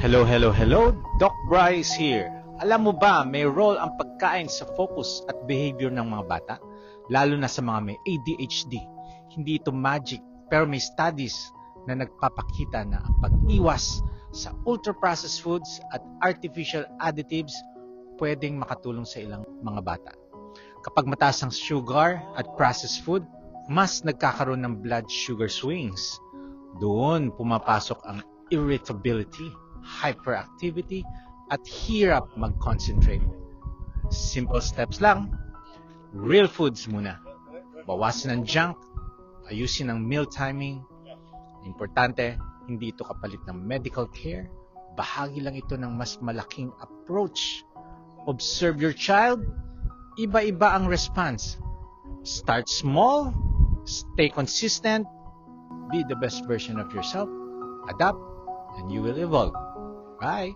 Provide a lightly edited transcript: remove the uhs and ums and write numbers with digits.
Hello, hello, hello! Doc Bryce here. Alam mo ba, may role ang pagkain sa focus at behavior ng mga bata, lalo na sa mga may ADHD. Hindi ito magic, pero may studies na nagpapakita na ang pag-iwas sa ultra-processed foods at artificial additives pwedeng makatulong sa ilang mga bata. Kapag mataas ang sugar at processed food, mas nagkakaroon ng blood sugar swings. Doon pumapasok ang irritability, hyperactivity, at hirap mag-concentrate. Simple steps lang. Real foods muna. Bawasan ang junk, ayusin ang meal timing. Importante, hindi ito kapalit ng medical care. Bahagi lang ito ng mas malaking approach. Observe your child. Iba-iba ang response. Start small, stay consistent, be the best version of yourself, adapt, and you will evolve. Bye!